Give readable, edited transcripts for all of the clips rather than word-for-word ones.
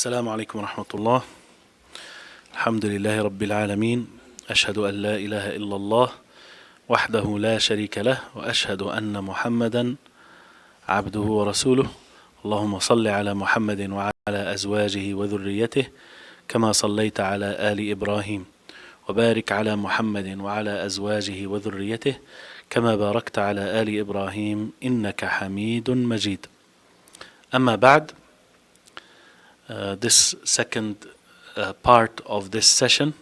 السلام عليكم ورحمة الله. الحمد لله رب العالمين، أشهد أن لا إله إلا الله وحده لا شريك له، وأشهد أن محمدا عبده ورسوله. اللهم صل على محمد وعلى أزواجه وذريته كما صليت على آل إبراهيم، وبارك على محمد وعلى أزواجه وذريته كما باركت على آل إبراهيم إنك حميد مجيد. أما بعد, this second part of this session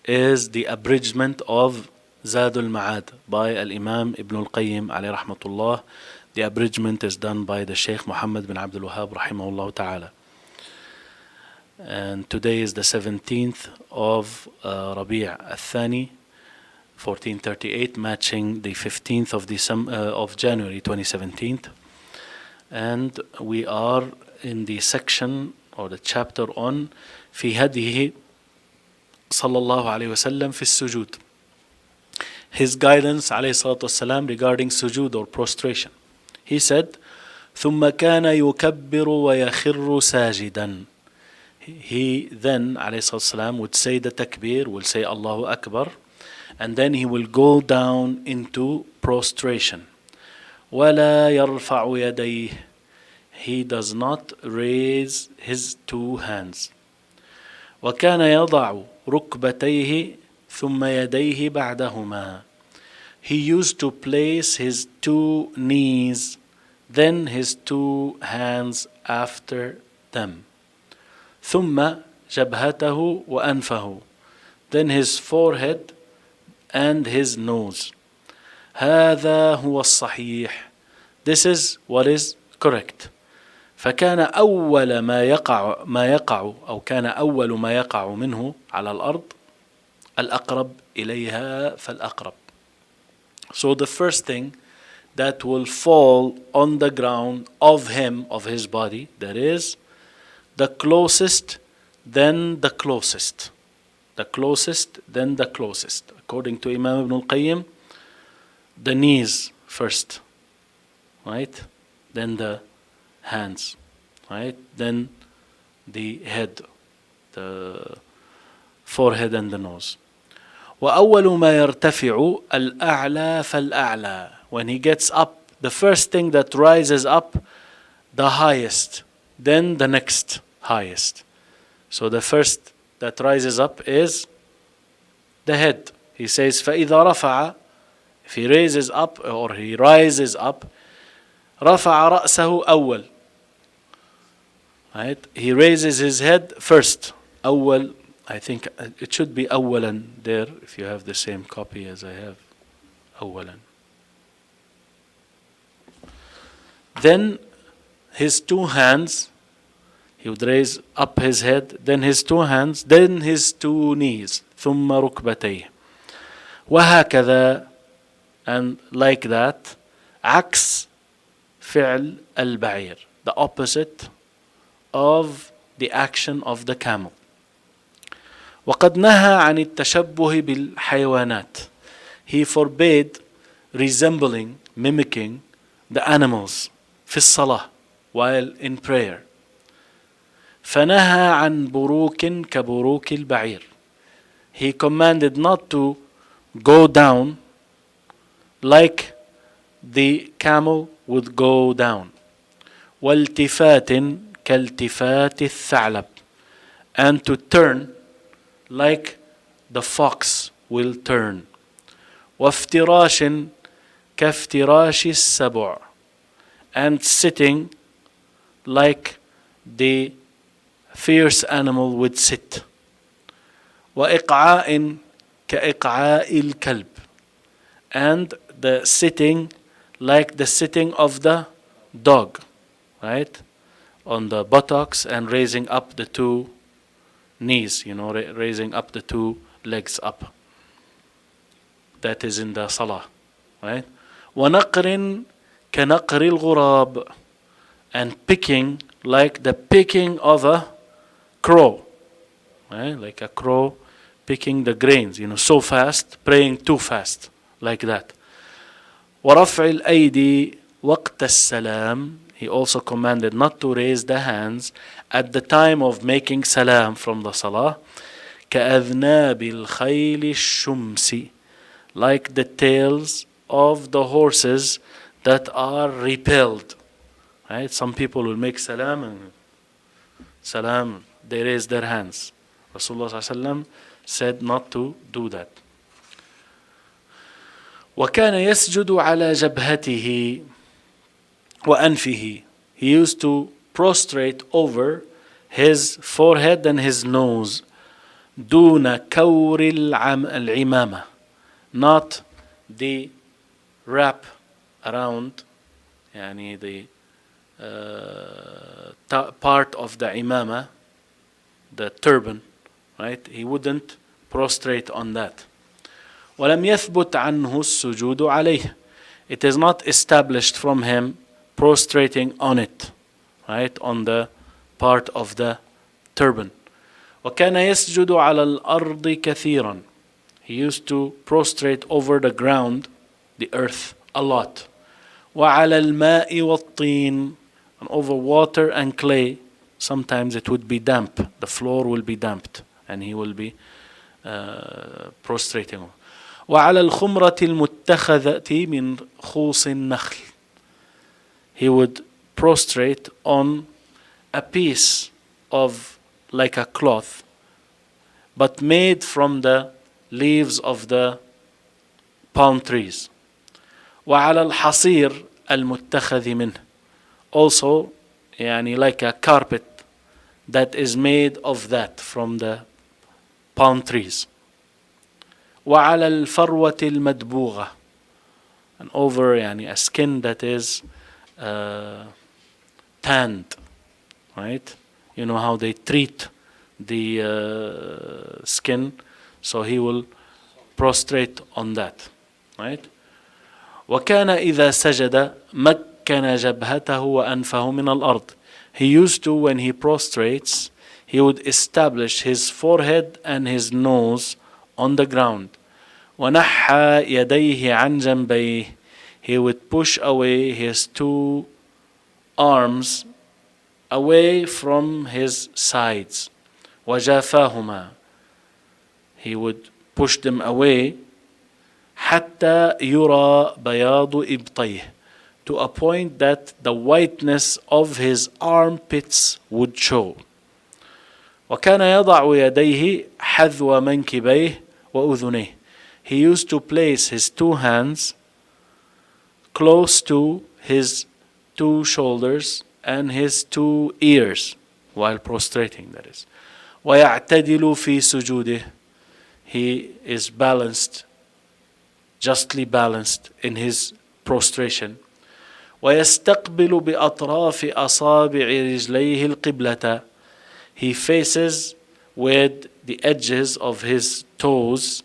is the abridgment of Zaa'd Al Maa'd by Al-Imam Ibn Al-Qayyim alayhi rahmatullah. The abridgment is done by the Sheikh Muhammad bin Abdul Wahhab rahimahullah ta'ala. And today is the 17th of Rabi' Al-Thani 1438, matching the 15th of January 2017. And we are in the section or the chapter on في هديه صلى الله عليه وسلم في السجود. His guidance عليه الصلاة والسلام regarding sujood or prostration. He said, ثم كان يكبر ويخر ساجدا. He then عليه الصلاة والسلام would say the takbir, will say Allahu Akbar, and then he will go down into prostration. ولا يرفع يديه. He does not raise his two hands. وكان يضع ركبتيه ثم يديه بعدهما. He used to place his two knees, then his two hands after them. ثم جبهته وأنفه. Then his forehead and his nose. هذا هو الصحيح. This is what is correct. فكان أول ما يقع أو كان أول ما يقع منه على الأرض الأقرب إليها فالأقرب. So the first thing that will fall on the ground of him, of his body, that is the closest, then the closest. The closest, then the closest. According to Imam Ibn Al-Qayyim, the knees first, right? Then the hands, right? Then the head, the forehead and the nose. وأول ما يرتفع الأعلى فالأعلى. When he gets up, the first thing that rises up, the highest, then the next highest. So the first that rises up is the head. He says فإذا رفع, if he raises up or he rises up, رفع رأسه أول. Right? He raises his head first. أول, I think it should be أولا there if you have the same copy as I have. أولا. Then his two hands, he would raise up his head, then his two hands, then his two knees. ثم ركبتيه. وهكذا, and like that, عكس فعل البعير, the opposite of the action of the camel. وقد نهى عن التشبه بالحيوانات. He forbade resembling, mimicking the animals في الصلاة while in prayer. فنهى عن بروك كبروك البعير. He commanded not to go down like the camel would go down. والتفات كالتفات الثعلب. And to turn like the fox will turn. وافتراش كافتراش السبع. And sitting like the fierce animal would sit. وإقعاء كإقعاء الكلب. And the sitting like the sitting of the dog, right? On the buttocks and raising up the two knees, raising up the two legs up. That is in the salah, right? وَنَقْرٍ كَنَقْرِ الْغُرَابِ. And picking like the picking of a crow, right? Like a crow picking the grains, so fast, praying too fast, like that. وَرَفْعِ الْأَيْدِي وَقْتَ السَّلَامِ. he also commanded not to raise the hands at the time of making salam from the salah. كأذناب الخيل الشمس, like the tails of the horses that are repelled. Right? Some people will make salam and they raise their hands. Rasulullah ﷺ said not to do that. وكان يسجد على جبهته وأنفه. He used to prostrate over his forehead and his nose. دون كور العمامة, not the wrap around, يعني the part of the imama, the turban, right? He wouldn't prostrate on that. ولم يثبت عنه السجود عليه. It is not established from him prostrating on it, right? On the part of the turban. وكان يسجد على الأرض كثيرا. He used to prostrate over the ground, the earth, a lot. وعلى الماء والطين, and over water and clay. Sometimes it would be damp. The floor will be damped, and he will be prostrating. وعلى الخمرة المتخذة من خوص النخل. He would prostrate on a piece of, like a cloth, but made from the leaves of the palm trees. وعلى الحصير المتخذ منه. Also, يعني like a carpet that is made of that, from the palm trees. وعلى الفروة المدبوغة, and over يعني a skin that is tanned, right? You know how they treat the skin, so he will prostrate on that, right? وكان إذا سجد مكن جبهته وأنفه من الأرض. He used to, when he prostrates, he would establish his forehead and his nose on the ground. ونحى يديه عن جنبيه. He would push away his two arms away from his sides. وجافاهما. He would push them away حتى يرى بياض إبطيه, to a point that the whiteness of his armpits would show. وكان يضع يديه حذو منكبيه وأذنيه. He used to place his two hands close to his two shoulders and his two ears while prostrating, that is. ويعتدل في سجوده. He is balanced, justly balanced in his prostration. ويستقبل بأطراف أصابع رجليه القبلة. He faces with the edges of his toes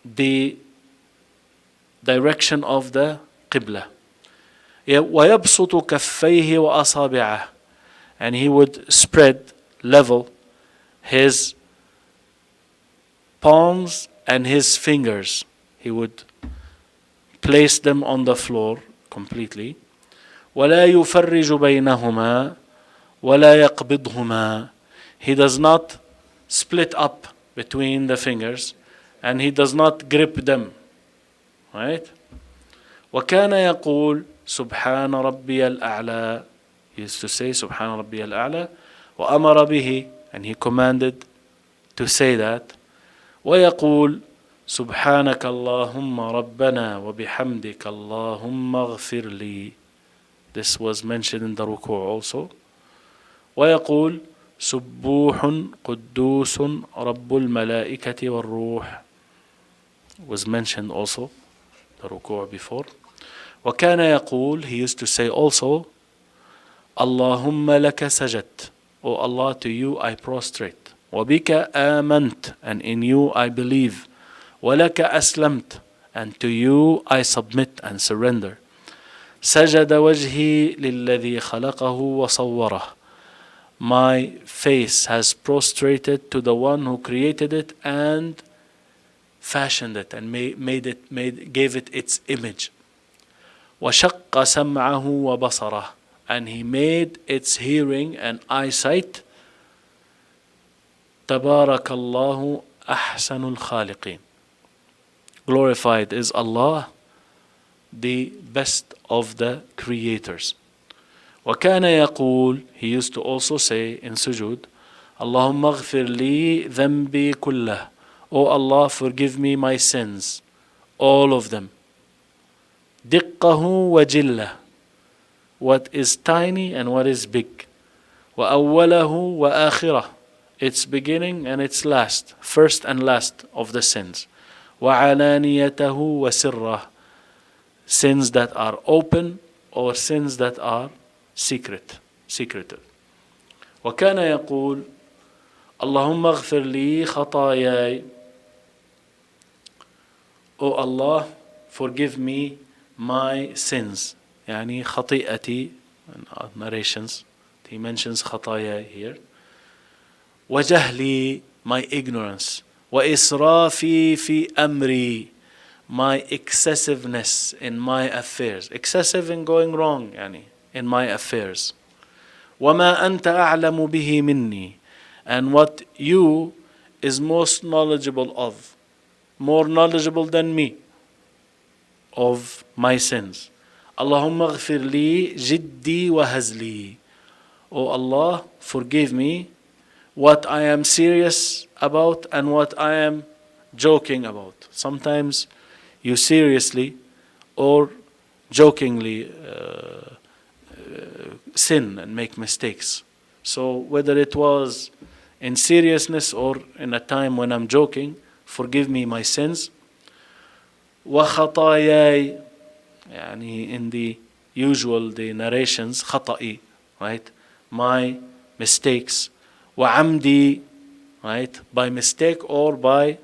the direction of the Qibla. ويبسط كفيه وأصابعه. And he would spread, level his palms and his fingers. He would place them on the floor completely. ولا يفرج بينهما ولا يقبضهما. He does not split up between the fingers, and he does not grip them, right? وكان يقول سبحان ربي الأعلى. He used to say سبحان ربي الأعلى. وأمر به, and he commanded to say that. ويقول سبحانك اللهم ربنا وبحمدك اللهم اغفر لي. This was mentioned in the ruku' also. ويقول سبوح قدوس رب الملائكة والروح was mentioned also, the ruku' before. وكان يقول, he used to say also, اللهم لك سجدت. O Allah, to you I prostrate. وبك آمنت, and in you I believe. ولك أسلمت, and to you I submit and surrender. سجد وجهي للذي خلقه وصوره. My face has prostrated to the one who created it and fashioned it and gave it its image. وَشَقَّ سَمْعَهُ وَبَصَرَهُ, and He made its hearing and eyesight. تَبَارَكَ اللَّهُ أَحْسَنُ الْخَالِقِينَ. Glorified is Allah, the best of the creators. وَكَانَ يَقُول, he used to also say in sujood, اللهم اغفر لي ذنبي كله. O Allah, forgive me my sins, all of them. دقه وجله, what is tiny and what is big. وأوله وآخره, its beginning and its last, first and last of the sins. وعلانيته وسره, sins that are open or sins that are secretive. وكان يقول اللهم اغفر لي خطاياي. O Allah, forgive me my sins. يعني خطيئتي, in narrations he mentions خطاياي here. وجهلي, my ignorance. وإسرافي في أمري, my excessiveness in my affairs. Excessive in going wrong, يعني in my affairs. وما أنت أعلم به مني, and what you is most knowledgeable of, more knowledgeable than me, of my sins. اللهم اغفر لي جدي وهزلي. O Allah, forgive me what I am serious about and what I am joking about. Sometimes you seriously or jokingly sin and make mistakes. So whether it was in seriousness or in a time when I'm joking, forgive me my sins. وخطاياي, يعني in the usual the narrations, خطئي, right, my mistakes. وعمدي, right, by mistake or by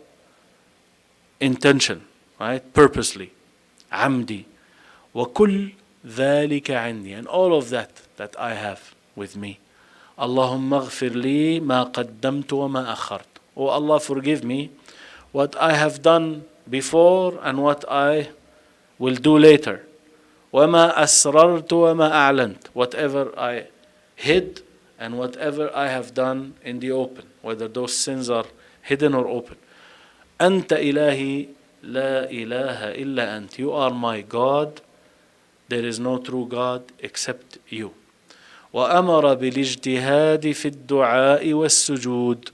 intention, right, purposely. عمدي. وكل ذلك عندي, and all of that I have with me. اللهم اغفر لي ما قدمت وما أخرت. Oh Allah, forgive me what I have done before and what I will do later. وما أسررت وما أعلنت, whatever I hid and whatever I have done in the open, whether those sins are hidden or open. أنت إلهي لا إله إلا أنت. You are my God, there is no true God except you. وأمر بالاجتهاد في الدعاء والسجود.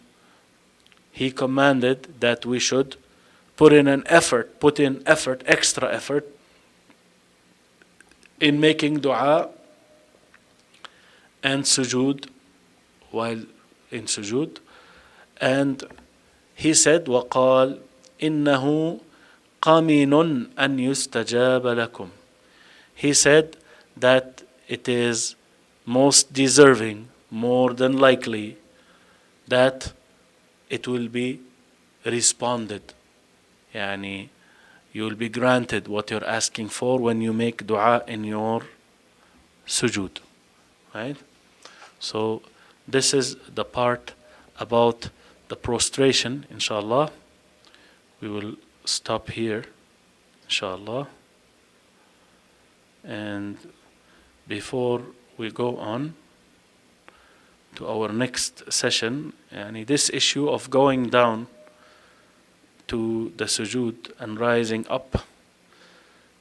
He commanded that we should put in extra effort in making dua and sujood, while in sujood. And he said, وقال إنه قمن أن يستجاب لكم. He said that it is most deserving, more than likely, that it will be responded. يعني you will be granted what you're asking for when you make dua in your sujood, right? So this is the part about the prostration. Inshallah, we will stop here, inshallah. And before we go on to our next session, yani this issue of going down to the sujood and rising up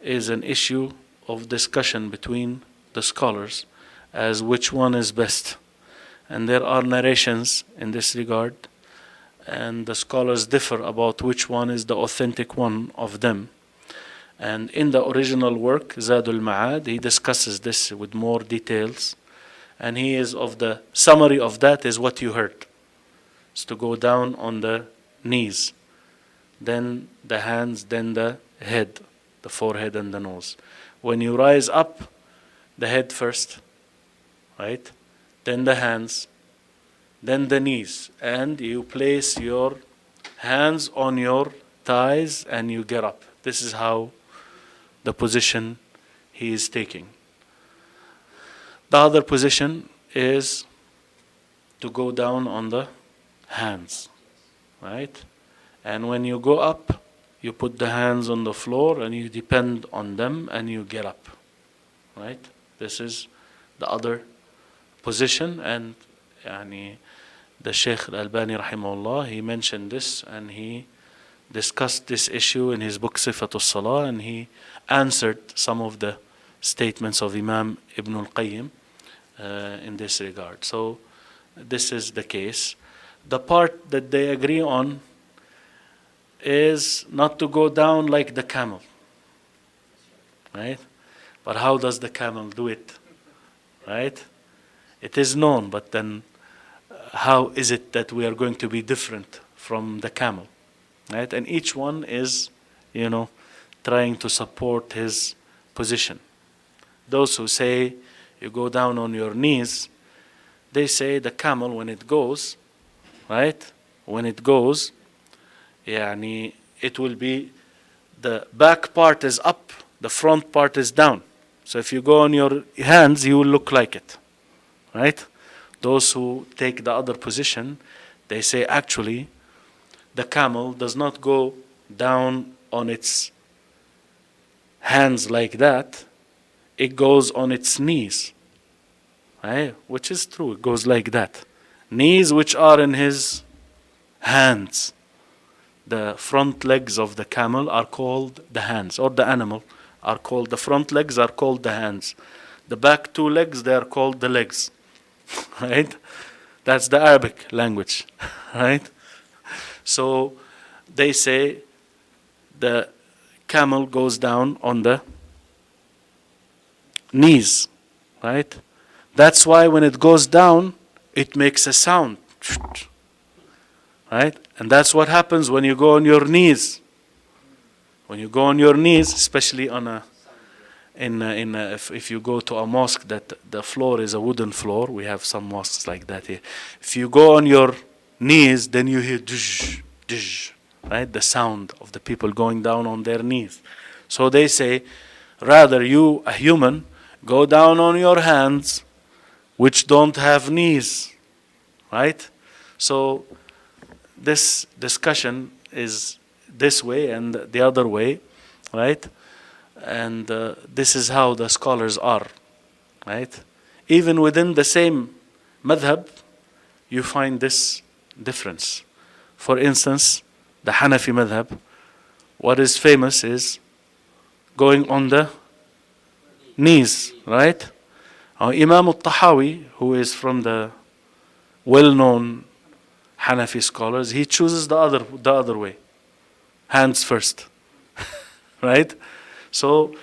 is an issue of discussion between the scholars as which one is best. And there are narrations in this regard, and the scholars differ about which one is the authentic one of them. And in the original work, Zaa'd Al Maa'd, he discusses this with more details. And he is of the summary of that is what you heard. It's to go down on the knees, then the hands, then the head, the forehead and the nose. When you rise up, the head first, right? Then the hands, then the knees. And you place your hands on your thighs and you get up. This is how the position he is taking. The other position is to go down on the hands, right? And when you go up, you put the hands on the floor and you depend on them and you get up. right? This is the other position, and يعني, the Sheikh Al-Albani rahimahullah, he mentioned this and he discussed this issue in his book Sifatul Salah, and he answered some of the statements of Imam Ibn al-Qayyim in this regard. So this is the case. The part that they agree on is not to go down like the camel, right? But how does the camel do it, right? It is known, but then how is it that we are going to be different from the camel, right? And each one is, trying to support his position. Those who say you go down on your knees, they say the camel, when it goes, right? When it goes, it will be, the back part is up, the front part is down. So if you go on your hands, you will look like it, right? Those who take the other position, they say actually the camel does not go down on its hands like that. It goes on its knees, right? Which is true, it goes like that. Knees which are in his hands. The front legs of the camel are called the hands, or the animal are called, the front legs are called the hands. The back two legs, they are called the legs, right? That's the Arabic language, right? So they say the camel goes down on the knees, right? That's why when it goes down, it makes a sound, right? And that's what happens when you go on your knees. When you go on your knees, especially on if you go to a mosque that the floor is a wooden floor, we have some mosques like that here. If you go on your knees, then you hear dush, dush, right? The sound of the people going down on their knees. So they say, rather you, a human, go down on your hands, which don't have knees, right? So this discussion is this way and the other way, right? And this is how the scholars are, right? Even within the same madhab, you find this difference. For instance, the Hanafi madhab, what is famous is going on the knees, right? Imam al-Tahawi, who is from the well-known Hanafi scholars, he chooses the other way. Hands first, right? So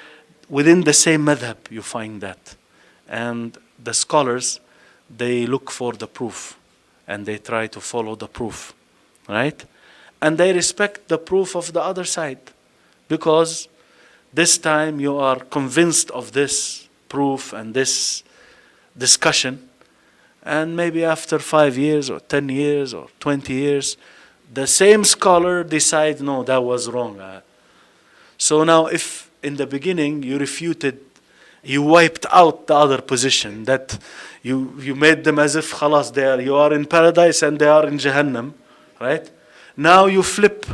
within the same madhab, you find that. And the scholars, they look for the proof and they try to follow the proof, right? And they respect the proof of the other side because this time you are convinced of this proof and this discussion, and maybe after 5 years or 10 years or 20 years, the same scholar decides, no, that was wrong. So now if in the beginning you refuted, you wiped out the other position, that you made them as if khalas, you are in paradise and they are in Jahannam, right? Now you flip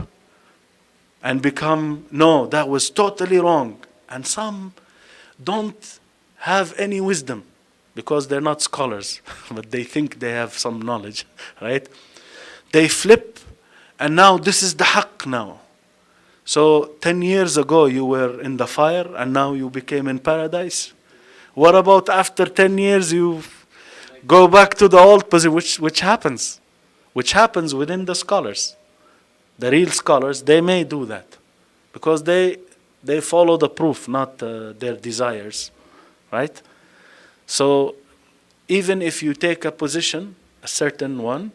and become, no, that was totally wrong. And some don't have any wisdom because they're not scholars, but they think they have some knowledge, right? They flip, and now this is the haqq now. So 10 years ago you were in the fire and now you became in paradise. What about after 10 years you go back to the old position, which happens within the scholars. The real scholars, they may do that because they follow the proof, not their desires, right? So even if you take a position, a certain one,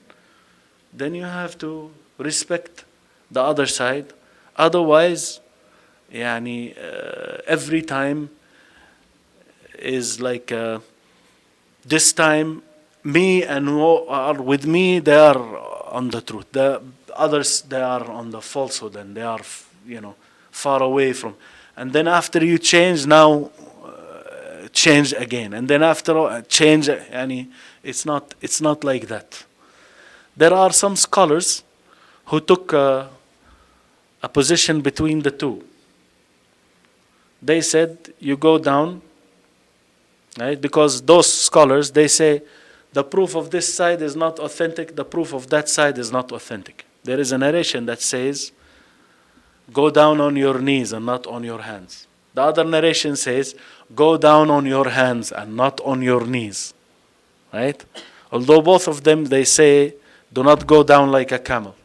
then you have to respect the other side. Otherwise, every time is like this time me and who are with me, they are on the truth. The others, they are on the falsehood and they are, far away from. And then after you change, now change again. And then after change, it's not like that. There are some scholars who took a position between the two. They said, you go down right? Because those scholars, they say the proof of this side is not authentic, the proof of that side is not authentic. There is a narration that says, go down on your knees and not on your hands. The other narration says, go down on your hands and not on your knees. Right? Although both of them, they say, do not go down like a camel.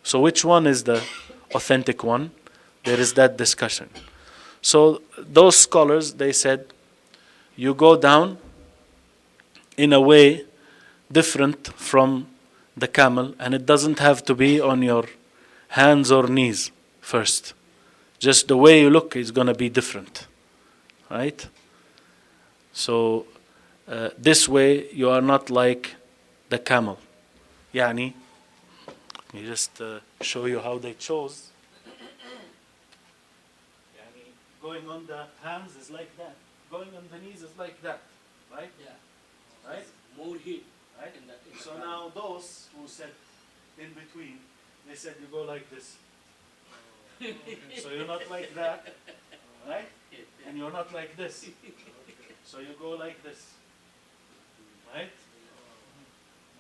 So which one is the authentic one? There is that discussion. So those scholars, they said, you go down in a way different from the camel, and it doesn't have to be on your hands or knees first. Just the way you look is going to be different. Right? So this way you are not like the camel. Yani, let me just show you how they chose. Yani, going on the hands is like that. Going on the knees is like that. Right? Yeah. Right? More heat. Right? So now those who said in between, they said you go like this. So you're not like that. Right? And you're not like this. So you go like this. Right?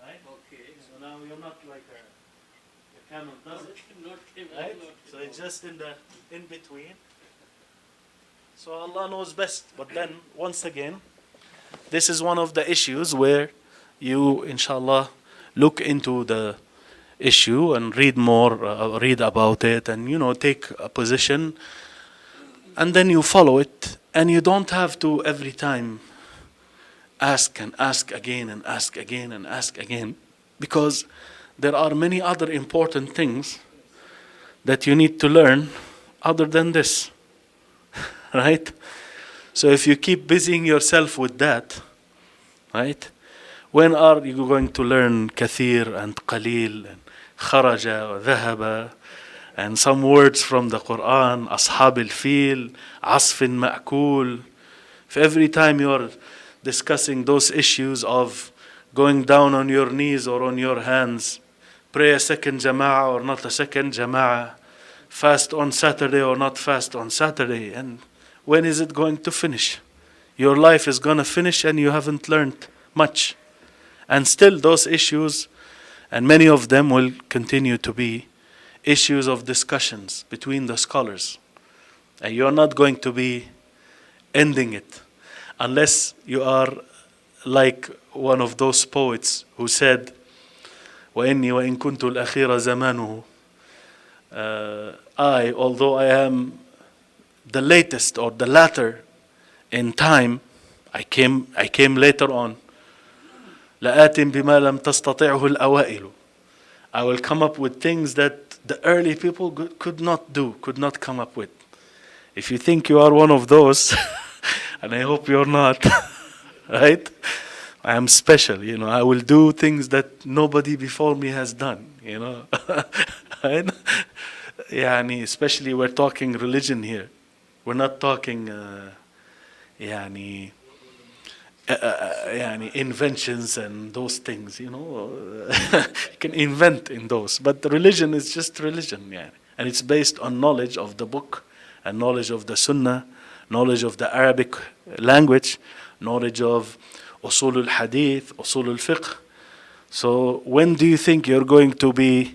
Right? Okay. So now you're not like a camel, does it? Not camel. Right? So it's just in between. So Allah knows best. But then, once again, this is one of the issues where you, inshallah, look into the issue and read more, read about it, and take a position, and then you follow it, and you don't have to every time ask and ask again and ask again and ask again, because there are many other important things that you need to learn other than this. Right? So if you keep busying yourself with that, right? When are you going to learn kathir and qalil and kharaja or dhahaba and some words from the Quran, ashab al-fil, asfin ma'kul? If every time you're discussing those issues of going down on your knees or on your hands, pray a second jama'ah or not a second jama'ah, fast on Saturday or not fast on Saturday, and when is it going to finish? Your life is going to finish and you haven't learned much. And still those issues, and many of them will continue to be issues of discussions between the scholars. And you're not going to be ending it unless you are like one of those poets who said, وَإِنِّي وَإِن كُنْتُ الْأَخِيرَ زَمَانُهُ I, although I am the latest or the latter in time, I came later on. لَآتٍ بِمَا لَمْ تَسْتَطِعْهُ الْأَوَائِلُ I will come up with things that the early people could not do, could not come up with. If you think you are one of those, and I hope you're not, right? I am special, I will do things that nobody before me has done, right? Yani, especially we're talking religion here. We're not talking inventions and those things, you can invent in those. But the religion is just religion, and it's based on knowledge of the book and knowledge of the sunnah, knowledge of the Arabic language, knowledge of usul al-hadith, usul al-fiqh. So when do you think you're going to be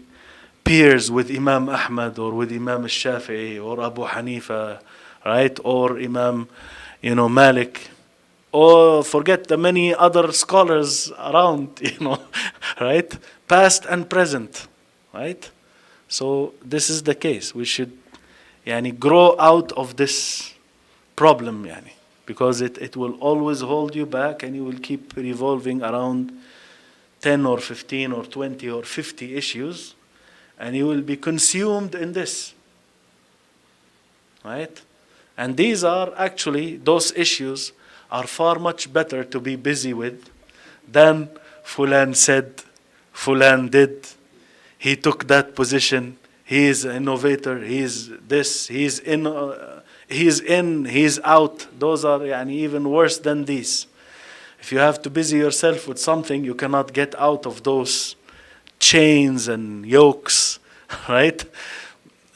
peers with Imam Ahmad or with Imam al-Shafi'i or Abu Hanifa, right? Or Imam, Malik? Or forget the many other scholars around, right? Past and present, right? So this is the case. We should grow out of this problem, because it will always hold you back, and you will keep revolving around 10 or 15 or 20 or 50 issues, and you will be consumed in this, right? And these are actually, those issues are far much better to be busy with than Fulan said, Fulan did, he took that position, he is an innovator, he is this, he is in, he is out. Those are even worse than these. If you have to busy yourself with something, you cannot get out of those chains and yokes, right?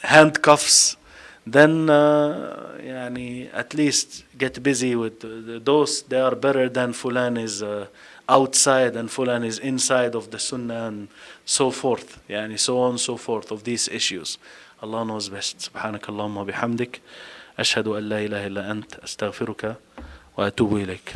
Handcuffs then يعني at least get busy with those. They are better than fulan is outside and fulan is inside of the sunnah and so forth, يعني so on so forth of these issues. Allah knows best. سبحانك اللهم وبحمدك أشهد أن لا إله إلا أنت أستغفرك وأتوب إليك.